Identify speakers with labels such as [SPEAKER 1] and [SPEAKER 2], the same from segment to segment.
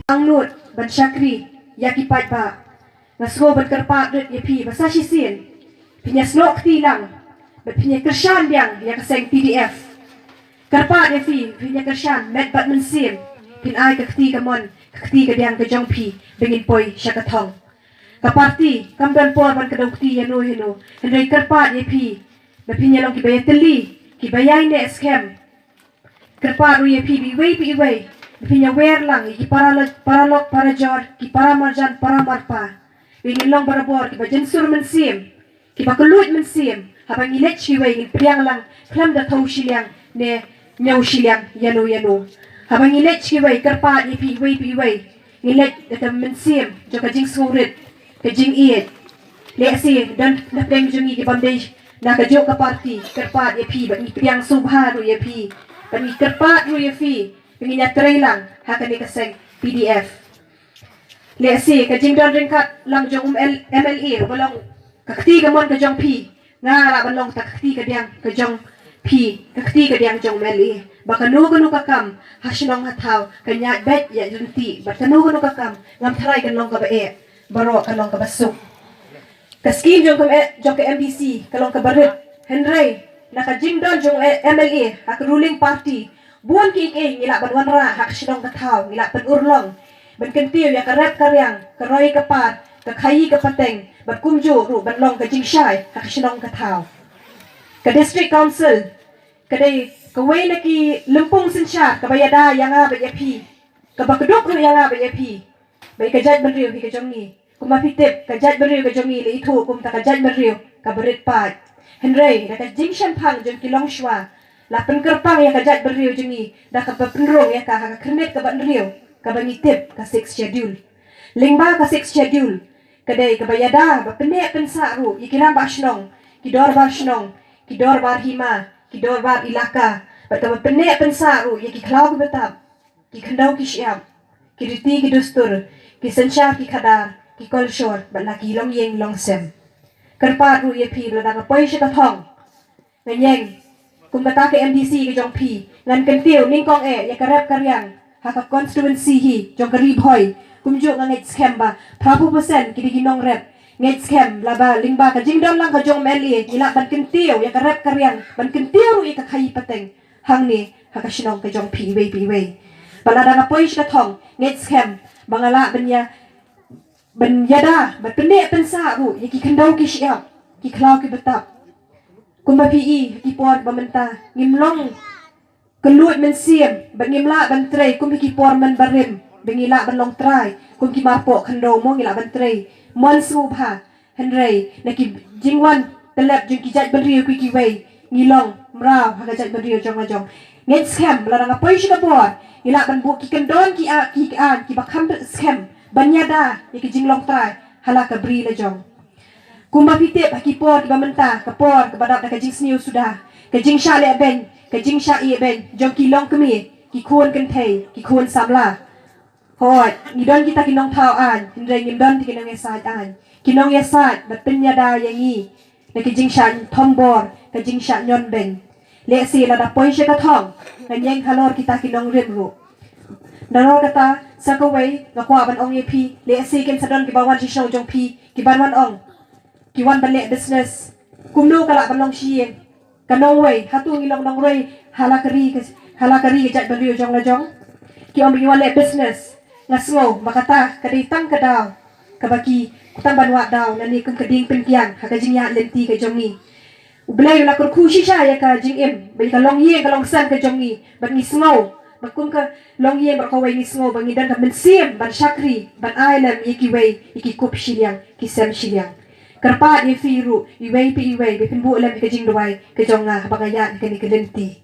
[SPEAKER 1] Angnut ban Syakri yakipat ba ngasgo ban kerpa ret yapi basa sisin pinya snok tilang bat pinya kersan yang ya kaseng PDF kerpa yapi pinya kersan met bat mensim pin ai kakti kamon kakti kadiang kajong pi bengin poi syakatong kaparti kamdan por ban kadokti yanu hinu hendai kerpa yapi bat pinya long kibayateli kibayai ne scam kerpa ru yapi biwei pinya wer lang ki paralok parajor ki paramarjan paramarpa wingin long barabor ki bajen sur mensim ki bakulut mensim habang ilet chiwe ngin priang lang klam da thau shiliang ne nyau shiliang yanu habang ilet chiwe kerpa ni piwe ilet da mensim jo ka jing surit ka jing iet le si dan na deng jungi ki bandej na ka jo ka parti kerpa ni pi ba ni priang subha ru ye pi ba ni kerpa ru ye pi penginya trailang hakan ni kaseng PDF lesi ka jingdon ringkat lang jong MLE balong kakti ka mon ka jong pi ngara balong takti ka diang ka jong pi kakti ka diang jong MLE baka nu ka kam hasinong hataw kanya bet ya junti baka nu ka kam ngam tharai kan long ka bae baro ka long ka basuk kaskin jong ka MBC ka long ka barit henry naka jingdon jong MLE hak ruling party buan ki ngila ban wanra hak sinong kataw ngila ban urlong ban kentiu ya karep karyang karoi kapar ka khayi ka pateng ban kumju ru ban long ka jingshai hak sinong kataw ka district council kadai ka wei na ki lumpung sinsha ka bayada yanga ba yapi ka bakduk ru yanga ba yapi bai ka jat ban riu hi ka jongi kuma pitip ka jat ban riu ka jongi le ithu kum ta ka jat ban riu ka berit pat henry ka jingshan phang jong ki long shwa la pengkerpang ya kajat beriu jengi dah ka penrong ya ka kernet ka ban riu ka bangitip ka 6 schedule lingba ka 6 schedule kadai ka bayada ba pene pensa ru ikiram bashnong kidor bashnong kidor bar hima kidor bar ilaka ba ka pene pensa ru ya ki khlaw betab ki khandau ki syam ki riti ki dustur ki sensha ki khadar ki kolshor ba la ki long yeng long sem kerpa ru ya pi la da poi sha ka thong ngeng kum bata ke MDC ke jong pi ngan kentiu ning kong ya karep karyang haka constituency hi jong kari boy kum ju ngan scam ba prabu persen kidi ginong rep nget scam laba lingba ka jingdon lang ka jong meli ila ban kentiu ya karep karyang ban kentiu ru ka khai pateng hang ni haka sinong ke jong pi wei balada na poish ka thong nget scam bangala benya benyada bat pene pensa ru ya ki khandau ki syap ki khlaw ki betap kumba PE ki por bamenta ngimlong keluat mensiam bangimla bantrei kum ki por man barim bangila banlong trai kum ki marpo khando mo ngila bantrei mon subha henry naki jingwan telep jing ki jat beriu ki wei ngilong mrau haga jat beriu jong nget scam la nga poi shi por ngila ban bu ki kendon ki bakham scam banyada ki jinglong trai hala ka bri la jong kumba pitip hakipor ki bamenta kapor kepada ka jing sniu sudah ka jing sha le ben ka jing sha i ben jong ki long kemi ki khon kan thei ki khon samla hoi ni don kita ki nong thau an hindrai ngim don ki nong esat an ki nong esat bat penyada yangi na ki jing sha thombor ka jing sha nyon ben le si la da poi she ka thong na nyeng khalor kita ki nong rem ru daro kata sakawai ngakwa ban ong ye pi le si ken sadon ki bawan shi show jong pi ki ban ong kiwan balik business kumno kala balong sien kanong wei hatu ngilong nong roi halakari ke jat baliu jong la jong ki om biwan le business ngasngo makata kaditang kadaw kabaki kutang banwa daw nani kum kading penkiang hakajing ya lenti ke jong ni ublay la kur khushi sha ya ka jing em bai ka long ye ka long san ke jong ni ban ni sngo bakum ka long ye ba ka wei ni sngo bangi dan ka mensim ban Syakri ban island yiki wei yiki kup shiliang ki sem shiliang kerpa ni firu iwei be pinbu lem ke jing duai ke jonga bangaya ke ni kelenti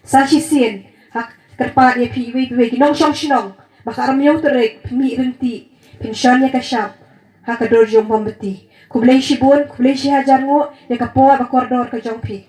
[SPEAKER 1] sa sin hak kerpa ni iwei ki nong shong shinong baka ramyo terek mi renti pension ya ka shap hak ador jong bombeti kublei shibun kublei shi hajar ngo ya ka po ba kordor ke jong pi